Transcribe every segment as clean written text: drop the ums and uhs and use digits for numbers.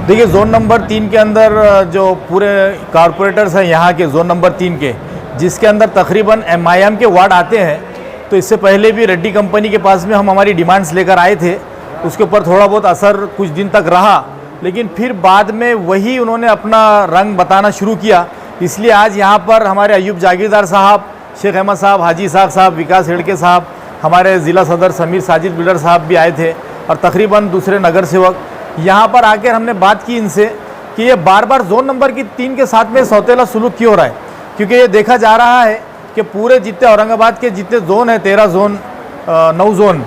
देखिए zone number 3 के अंदर जो पूरे कारपोरेटर्स हैं यहाँ के जोन नंबर 3 के, जिसके अंदर तकरीबन MIM के वार्ड आते हैं, तो इससे पहले भी रेड्डी कंपनी के पास में हम हमारी डिमांड्स लेकर आए थे। उसके ऊपर थोड़ा बहुत असर कुछ दिन तक रहा, लेकिन फिर बाद में वही उन्होंने अपना रंग बताना शुरू किया। इसलिए आज यहाँ पर हमारे अयूब जागीरदार साहब, शेख अहमद साहब, हाजी इसाक साहब, विकास हेड़के साहब, हमारे ज़िला सदर समीर साजिद बिल्डर साहब भी आए थे और तकरीबन दूसरे नगर सेवक। यहाँ पर आकर हमने बात की इनसे कि ये बार बार जोन नंबर 3 के साथ में सौतेला सुलूक क्यों हो रहा है, क्योंकि ये देखा जा रहा है कि पूरे जितने औरंगाबाद के जितने जोन है, 13 जोन 9 जोन,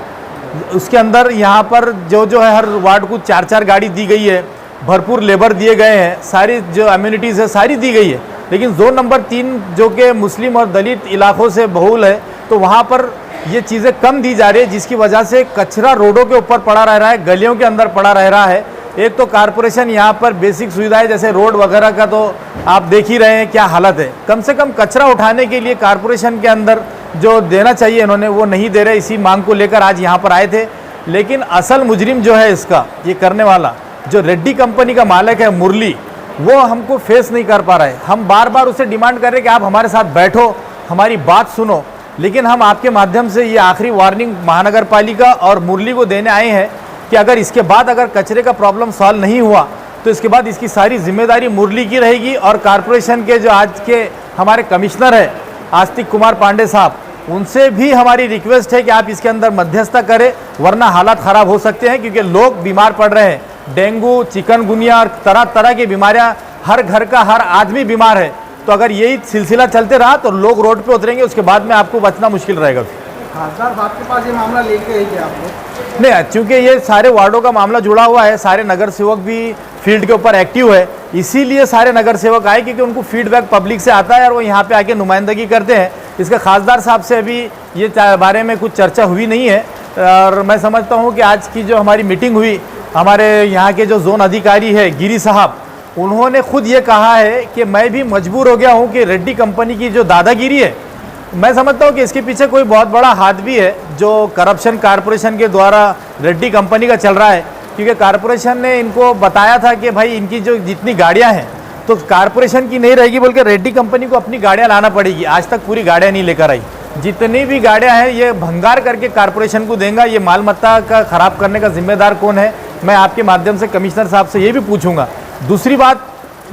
उसके अंदर यहाँ पर जो है हर वार्ड को 4-4 गाड़ी दी गई है, भरपूर लेबर दिए गए हैं, सारी जो अम्यूनिटीज़ है सारी दी गई है। लेकिन जोन नंबर 3 जो कि मुस्लिम और दलित इलाकों से बहुल है, तो वहाँ पर ये चीज़ें कम दी जा रही है, जिसकी वजह से कचरा रोडों के ऊपर पड़ा रह रहा है, गलियों के अंदर पड़ा रह रहा है। एक तो कारपोरेशन यहाँ पर बेसिक सुविधाएं जैसे रोड वगैरह का तो आप देख ही रहे हैं क्या हालत है। कम से कम कचरा उठाने के लिए कारपोरेशन के अंदर जो देना चाहिए इन्होंने वो नहीं दे रहे। इसी मांग को लेकर आज यहाँ पर आए थे। लेकिन असल मुजरिम जो है इसका ये करने वाला, जो रेड्डी कंपनी का मालिक है मुरली, वो हमको फेस नहीं कर पा रहा है। हम बार बार उसे डिमांड कर रहे हैं कि आप हमारे साथ बैठो, हमारी बात सुनो। लेकिन हम आपके माध्यम से ये आखिरी वार्निंग महानगर पालिका और मुरली को देने आए हैं कि अगर इसके बाद अगर कचरे का प्रॉब्लम सॉल्व नहीं हुआ तो इसके बाद इसकी सारी जिम्मेदारी मुरली की रहेगी। और कारपोरेशन के जो आज के हमारे कमिश्नर है आस्तिक कुमार पांडे साहब, उनसे भी हमारी रिक्वेस्ट है कि आप इसके अंदर मध्यस्थता करें, वरना हालात ख़राब हो सकते हैं, क्योंकि लोग बीमार पड़ रहे हैं। डेंगू, चिकनगुनिया और तरह तरह की बीमारियां, हर घर का हर आदमी बीमार है। तो अगर यही सिलसिला चलते रहा तो लोग रोड पे उतरेंगे, उसके बाद में आपको बचना मुश्किल रहेगा। खासदार साहब के पास ये मामला लेके है क्या आप लोग? नहीं, चूँकि ये सारे वार्डों का मामला जुड़ा हुआ है, सारे नगर सेवक भी फील्ड के ऊपर एक्टिव है, इसीलिए सारे नगर सेवक आए, क्योंकि उनको फीडबैक पब्लिक से आता है और वो यहाँ पे आके नुमाइंदगी करते हैं। इसका खासदार साहब से अभी ये बारे में कुछ चर्चा हुई नहीं है। और मैं समझता हूँ कि आज की जो हमारी मीटिंग हुई, हमारे यहाँ के जो जोन अधिकारी है गिरी साहब, उन्होंने खुद ये कहा है कि मैं भी मजबूर हो गया हूँ कि रेड्डी कंपनी की जो दादागिरी है, मैं समझता हूँ कि इसके पीछे कोई बहुत बड़ा हाथ भी है, जो करप्शन कारपोरेशन के द्वारा रेड्डी कंपनी का चल रहा है। क्योंकि कारपोरेशन ने इनको बताया था कि भाई इनकी जो जितनी गाड़ियाँ हैं तो कारपोरेशन की नहीं रहेगी, बल्कि रेड्डी कंपनी को अपनी गाड़ियाँ लाना पड़ेगी। आज तक पूरी गाड़ियाँ नहीं लेकर आई, जितनी भी गाड़ियाँ हैं ये भंगार करके कारपोरेशन को देंगे। ये माल मत्ता का ख़राब करने का जिम्मेदार कौन है, मैं आपके माध्यम से कमिश्नर साहब से ये भी पूछूंगा। दूसरी बात,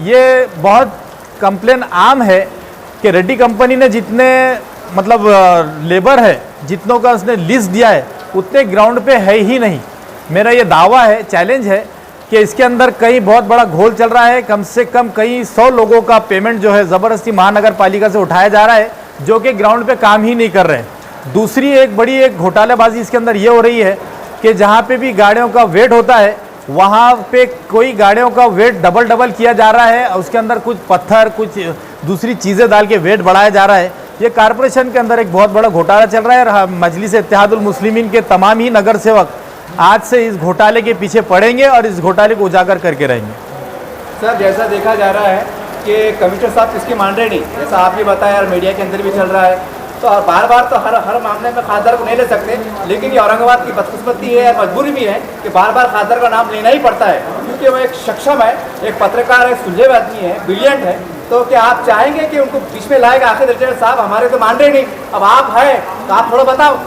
ये बहुत कंप्लेन आम है कि रेड्डी कंपनी ने जितने मतलब लेबर है, जितनों का उसने लिस्ट दिया है, उतने ग्राउंड पे है ही नहीं। मेरा ये दावा है, चैलेंज है कि इसके अंदर कहीं बहुत बड़ा घोल चल रहा है। कम से कम कई 100 लोगों का पेमेंट जो है ज़बरदस्ती महानगर पालिका से उठाया जा रहा है, जो कि ग्राउंड पे काम ही नहीं कर रहे हैं। दूसरी एक बड़ी एक घोटालेबाजी इसके अंदर ये हो रही है कि जहाँ पे भी गाड़ियों का वेट होता है, वहाँ पे कोई गाड़ियों का वेट डबल किया जा रहा है, उसके अंदर कुछ पत्थर, कुछ दूसरी चीज़ें डाल के वेट बढ़ाया जा रहा है। ये कारपोरेशन के अंदर एक बहुत बड़ा घोटाला चल रहा है। और मजलिस इत्तेहादुल मुस्लिमीन के तमाम ही नगर सेवक आज से इस घोटाले के पीछे पड़ेंगे और इस घोटाले को उजागर करके रहेंगे। सर, जैसा देखा जा रहा है कि कमिश्नर साहब इसकी मान रहे नहीं, जैसा आप भी बताया और मीडिया के अंदर भी चल रहा है, तो बार बार तो हर मामले में खासदार को नहीं ले सकते। लेकिन ये औरंगाबाद की बदकिस्मती है और मजबूरी भी है कि बार बार खासदार का नाम लेना ही पड़ता है, क्योंकि वो एक सक्षम है, एक पत्रकार है, सुलझे हुए आदमी है, ब्रिलियंट है। तो क्या आप चाहेंगे कि उनको बीच में लाएगा आखिर रिजल्ट साहब हमारे तो मान रहे नहीं, अब आप हैं तो आप थोड़ा बताओ।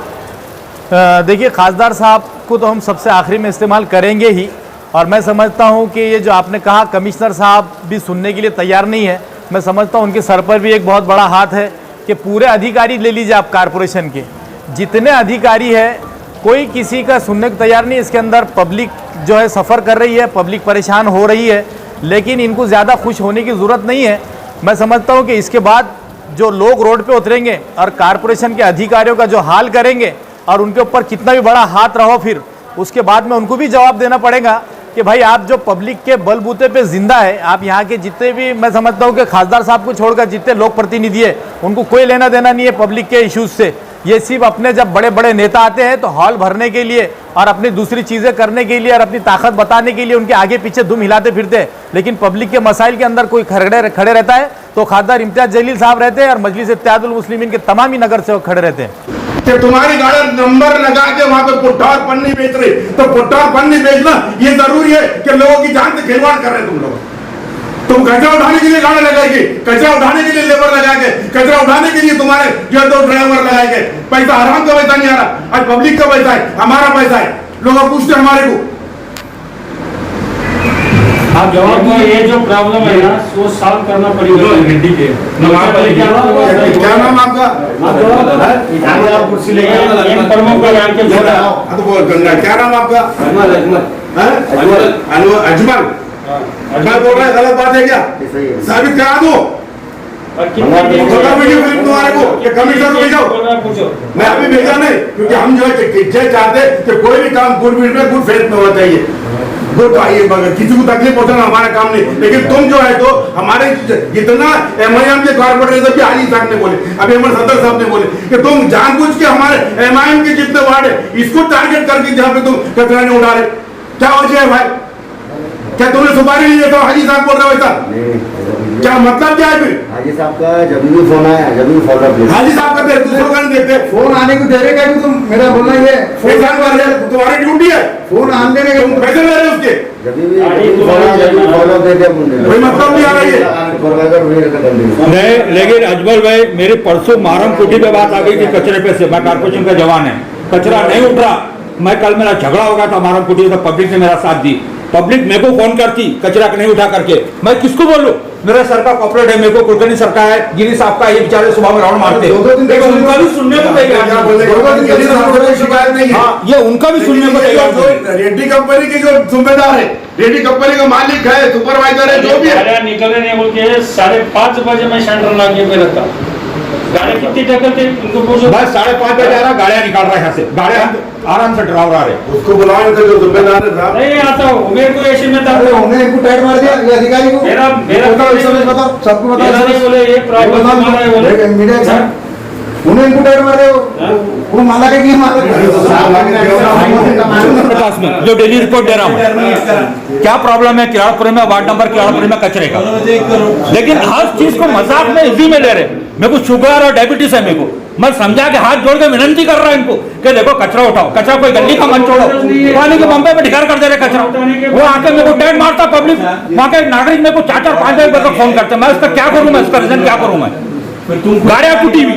देखिए, खासदार साहब को तो हम सबसे आखिरी में इस्तेमाल करेंगे ही। और मैं समझता हूं कि ये जो आपने कहा, कमिश्नर साहब भी सुनने के लिए तैयार नहीं है। मैं समझता हूं उनके सर पर भी एक बहुत बड़ा हाथ है कि पूरे अधिकारी ले लीजिए आप, कारपोरेशन के जितने अधिकारी है, कोई किसी का सुनने को तैयार नहीं। इसके अंदर पब्लिक जो है सफ़र कर रही है, पब्लिक परेशान हो रही है, लेकिन इनको ज़्यादा खुश होने की ज़रूरत नहीं है। मैं समझता हूँ कि इसके बाद जो लोग रोड पे उतरेंगे और कारपोरेशन के अधिकारियों का जो हाल करेंगे और उनके ऊपर कितना भी बड़ा हाथ रहो, फिर उसके बाद में उनको भी जवाब देना पड़ेगा कि भाई आप जो पब्लिक के बलबूते पे जिंदा है, आप यहाँ के जितने भी, मैं समझता हूँ कि खासदार साहब को छोड़कर जितने लोक प्रतिनिधि है, उनको कोई लेना देना नहीं है पब्लिक के इश्यूज से। ये सिर्फ अपने जब बड़े बड़े नेता आते हैं तो हॉल भरने के लिए और अपनी दूसरी चीज़ें करने के लिए और अपनी ताकत बताने के लिए उनके आगे पीछे दुम हिलाते फिरते हैं। लेकिन पब्लिक के मसाइल के अंदर कोई खड़े रहता है तो खासदार इम्तियाज जलील साहब रहते हैं और मजलिस इत्तेहादुल मुस्लिमीन के तमाम ही नगर सेवक खड़े रहते हैं। कि तुम्हारी गाड़ी नंबर लगा के वहां पे पुट्ठा और पन्नी बेच रही, तो पुट्ठा और पन्नी बेचना ये जरूरी है कि लोगों की जान से खिलवाड़ कर रहे तुम लोग। तुम कचरा उठाने के लिए गाड़ी लगाएगी, कचरा उठाने के लिए लेबर लगाएंगे, कचरा उठाने के लिए तुम्हारे जो है 2 ड्राइवर लगाएंगे। पैसा हराम का पैसा नहीं आ रहा, आज पब्लिक का पैसा है, हमारा पैसा है, लोग पूछते हमारे को। आप जवाब दो, ये जो प्रॉब्लम है ना वो सॉल्व करना पड़ेगा। हिंदी के क्या नाम आपका? कुर्सी लेके क्या नाम आपका? अजमल। अजमल बोल रहा है, गलत बात है क्या? साबित करा दो। वीडियो फिल्म तुम्हारे को कमिश्नर को भेजो। मैं अभी भेजा नहीं, क्योंकि हम जो है चाहते कि कोई भी काम गुड विल में गुड फेथ में होना चाहिए। गुड आइए, मगर किसी को तकलीफ पहुंचाना हमारा काम नहीं। लेकिन तुम जो है तो हमारे जितना एमआईएम के कॉर्पोरेटर भी हाजी साहब ने बोले, अभी अमर सदर साहब ने बोले कि तुम जानबूझ के हमारे एमआईएम के जितने वार्ड है इसको टारगेट करके जहाँ पे तुम कचरा नहीं उठा रहे, क्या वजह है भाई? क्या तुमने सुपारी ली है तो हाजी साहब बोल रहे हो ऐसा? क्या मतलब क्या है फिर? हाजी साहब का जब भी फोन आया, जब भी फॉलो अप हाजी साहब का दूसरों का नहीं देखते। फोन आने को दे रहे क्या कि तुम मेरा बोलना ये फोन तुम्हारी ड्यूटी है, फोन आने देने तुम का पैसे ले रहे हो उसके, जब भी फॉलो अप देते कोई मतलब नहीं आ रहा है। नहीं, लेकिन अजमल भाई मेरी परसों मारम कुटी पे बात आ गई थी कचरे पे से। मैं कारपोरेशन का जवान है, कचरा नहीं उठ रहा। मैं कल मेरा झगड़ा हो गया था मारम कुटी, तो पब्लिक ने मेरा साथ दी। पब्लिक मेरे को फोन करती कचरा नहीं उठा करके, मैं किसको बोलूं? मेरा सर का कॉर्पोरेट है, मेरे को कुलकर्णी सर का है, गिरी साहब का, ये बेचारे सुबह में राउंड मारते हैं। उनका भी सुनने को तैयार, शिकायत नहीं है। हाँ, ये उनका भी सुनने को तैयार। रेड्डी कंपनी के जो जिम्मेदार है, रेड्डी कंपनी का मालिक है, सुपरवाइजर है, जो भी है, निकले नहीं बोल के 5:30 बजे मैं सेंटर लाके पे रहता। गाड़ी कितनी टक्कर थे उनको पूछो। बस 5:30 बजे आ रहा, गाड़ियां निकाल रहा है यहाँ से, गाड़ियां आराम से ड्राइवर आ रहे। उसको बुलाओ, इनका जो जिम्मेदार है साहब। नहीं आता हूँ, मेरे को ऐसे में था, उन्हें इनको टाइट मार दिया ये अधिकारी को। मेरा बताओ, सबको बताओ। नहीं बोले ये प्रॉब्लम है बोले मीडिया सर उन्हें इनको टाइट मार दिया, वो माला के मार में जो डेली रिपोर्ट दे रहा हूँ, क्या प्रॉब्लम है किराड़पुरी में, वार्ड नंबर किराड़पुरी में कचरे का। लेकिन हर चीज को मजाक में इजी में ले रहे। मेरे को शुगर और डायबिटीज है, मेरे को मैं समझा के हाथ जोड़ के विनंती कर रहा है इनको कि देखो कचरा उठाओ, कचरा कोई गली का मन छोड़ो। पानी के बम्बे में ढिकार कर दे रहे कचरा, वो आके मेरे को टैग मारता पब्लिक। वहाँ के नागरिक मेरे को 4-5 बजे तक फोन करते। मैं इसका क्या करूँ, मैं इसका रीजन क्या करूँ? मैं गाड़ियां टूटी हुई,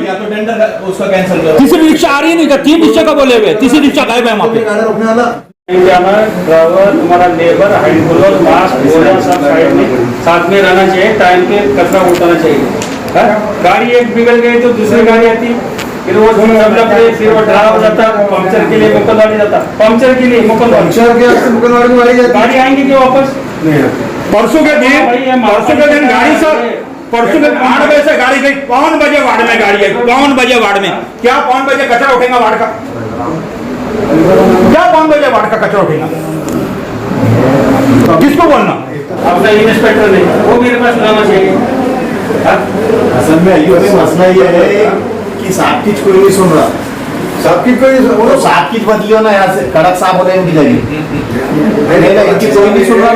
उसका कैंसिल करो। तीसरी रिक्शा आ रही नहीं, 3 रिक्शा का बोले हुए, तीसरी रिक्शा गायब है वहाँ पे। रोकने वाला ड्राइवर तुम्हारा लेबर हैंड ग्लोव मास्क बोरा सब साइड में साथ में रहना चाहिए। टाइम पे कचरा उठाना चाहिए। गाड़ी एक बिगड़ गई तो दूसरी गाड़ी आती, फिर वो फिर वो ड्रा हो जाता, पंक्चर के लिए मुकलवाड़ी जाता, पंक्चर के लिए मुकलवाड़ी गाड़ी आएंगी कि वापस परसों के दिन गाड़ी सर, परसों के 8 बजे से गाड़ी गई, 5 बजे वार्ड में गाड़ी आई, 5 बजे वार्ड में। क्या 5 बजे कचरा उठेगा वार्ड का? क्या 5 बजे वार्ड का कचरा उठेगा? किसको बोलना? अपना इंस्पेक्टर नहीं, वो मेरे पास लाना चाहिए। असल में मसला ये है कि साफ किच कोई नहीं सुन रहा। साफ किच कोई वो साफ किच बदलियो ना यहाँ से, कड़क साफ होने इनकी जगह नहीं, इनकी कोई नहीं सुन रहा।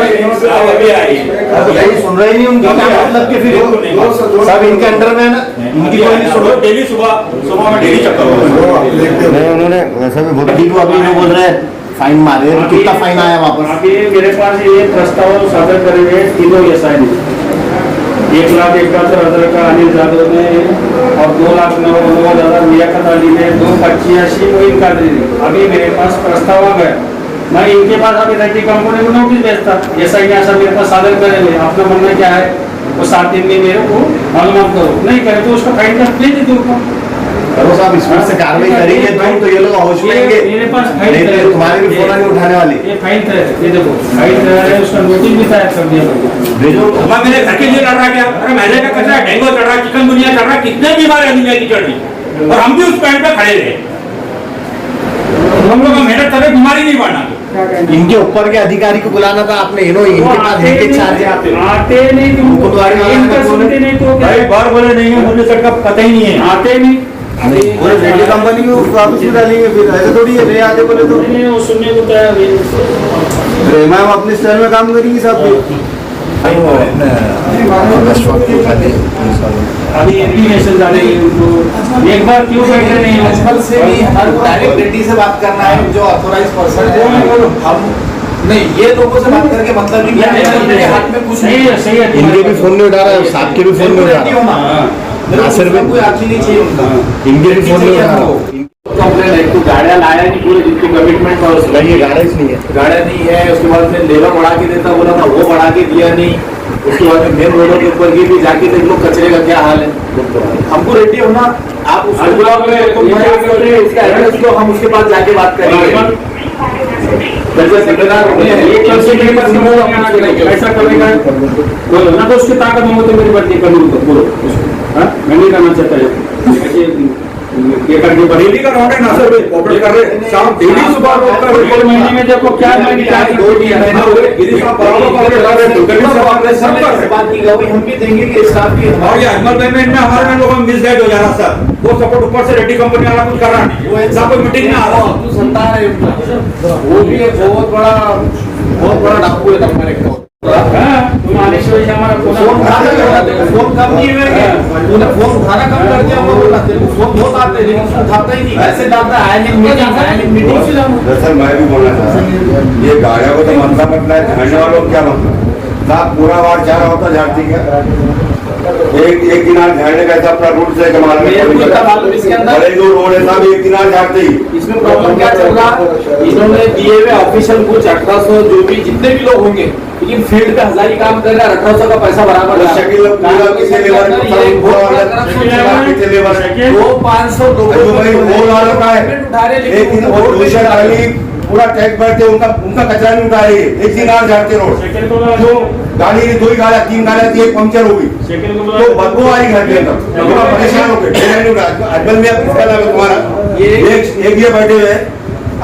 तो सुन रहे नहीं, उनका क्या मतलब कि फिर सब इनके अंडर में है ना, इनकी कोई नहीं सुन रहा। डेली सुबह में डेली चक्कर नहीं, उन्होंने वैसे भी बुद्धि को अभी बोल रहे हैं फाइन मारे, कितना फाइन आया वापस? अभी मेरे पास ये प्रस्ताव सादर करेंगे तीनों एसआई 1,71,000 का अनिल जाधव ने और 2,09,000 लियाकत अली ने 2,85 को इनकार दे दी। अभी मेरे पास प्रस्ताव आ गया, मैं इनके पास अभी रेड्डी कंपनी को नोटिस भेजता, जैसा कि ऐसा मेरे पास सादर करेंगे। अपना मानना क्या है, वो 7 दिन में मेरे को मालूम करो, नहीं करे तो उसका फाइन का प्ले दे दो। करो साहब, इसमें से कार्रवाई करेंगे तुम तो ये लोग होश में आएंगे। मेरे पास फाइन नहीं तो तुम्हारे भी फोन नहीं उठाने वाले। ये फाइन तैयार, ये देखो फाइन तैयार है, उसका नोटिस भी तैयार कर दिया भेजो। मैं मेरे घर के लिए लड़ रहा क्या? अरे मैले का कचरा, डेंगू चढ़ रहा, चिकनगुनिया चढ़ रहा, कितने बीमारियां दुनिया की चढ़ रही, और हम भी उस पॉइंट पे खड़े रहे। हम लोग का मेहनत करे, बीमारी नहीं बढ़ना। इनके ऊपर के अधिकारी को बुलाना था आपने, इनके पास है के चार्ज आते नहीं, तुमको सुनते नहीं तो भाई बार बोले नहीं है, मुझे सर का पता ही नहीं है, आते नहीं। रेड्डी कंपनी को वापस भी डालेंगे, फिर ऐसे थोड़ी है नहीं आते बोले तो वो सुनने को तैयार नहीं। मैम अपने स्टाइल में काम करेंगी साहब। अभी एप्लीकेशन आ रही है उनको, एक बार क्यों बैठे नहीं हो? प्रिंसिपल से भी हर डायरेक्ट रेड्डी से बात करना है, जो ऑथोराइज पर्सन है। हम नहीं, ये लोगों से बात करके मतलब नहीं है, मेरे हाथ में कुछ सही है, सही है। इनके भी फोन नहीं उठा रहा है, साहब के भी फोन नहीं उठा रेड्डी रहा होना, है। नासिर में कोई आखिर नहीं चाहिए उनका, इनके भी फोन नहीं उठा रहा है। कंप्लेन है। तो गाड़ियाँ लाया नहीं, पूरे जितनी कमिटमेंट था उसमें नहीं, ये गाड़ी नहीं है। गाड़ियाँ नहीं है। उसके बाद में लेबर बढ़ा के देता बोला था, वो बढ़ा के दिया नहीं। उसके बाद में मेन रोडों के ऊपर भी जाके देख लो कचरे का क्या हाल है। हमको रेडी होना, आप उसको उसका एड्रेस दो, हम उसके पास जाके बात करेंगे। ऐसा करेगा बोलो ना, तो उसकी ताकत हो तो मेरी बात नहीं करूँ तो बोलो उसको। हाँ, मैं नहीं करना चाहता ये करके डेली का राउंड है ना सर, ऑपरेट कर रहे शाम डेली सुबह रोड का एक महीने में देखो क्या महीने क्या 2 महीने हो गए, गिरी साहब बराबर करके ला रहे हैं, गरीब साहब आपने सब कर रहे बात की गई, हम भी देंगे कि स्टाफ की और ये एनुअल पेमेंट में हमारे में लोगों मिसगाइड हो जा रहा सर। वो सपोर्ट ऊपर से रेड्डी कंपनी वाला कुछ कर रहा नहीं, वो साहब कोई मीटिंग में आ रहा अब्दुल सत्तार है उनका, वो भी एक बहुत बड़ा डाकू है हमारे को। तुम आने से वजह हमारा फोन कम नहीं हुए, उन्हें फोन उठाना कम कर दिया। वो बोला तेरे को फोन बहुत आते हैं, लेकिन उसको उठाता ही नहीं। ऐसे डालता है मीटिंग। सर मैं भी बोलना चाहता हूँ, ये गाड़ियों को तो मतलब है, झाड़ने वालों को क्या मतलब? साहब पूरा वार्ड झाड़ा होता झाड़ती क्या? एक किनार झाड़ने का ऐसा अपना रूट से कमाल में बड़े जो रोड है साहब, एक किनार झाड़ते ही। इसमें प्रॉब्लम क्या चल रहा, इन्होंने दिए हुए ऑफिशियल कुछ 1800 जो भी जितने भी लोग होंगे, लेकिन फील्ड पे 1000 ही काम कर रहा है, 1800 का पैसा बराबर है। शकील पूरा किसी लेवल वो 500 लोगों का है, लेकिन वो दूसरे आदमी पूरा टैक्स भरते, उनका कचरा नहीं उठा रही है। एक किनार झाड़ते रोड, जो गाड़ी 2 गाड़ियाँ 3 गाड़ियाँ थी, एक पंक्चर हो गई तो बदबू आ रही घर के अंदर, थोड़ा परेशान हो गए। अजमल में किसका नाम है तुम्हारा? एक ये बैठे हुए,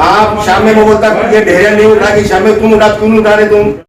आप शाम में वो बोलता ये ढेरिया नहीं उठा, कि शाम में तुम उठा, क्यों नहीं उठा रहे तुम?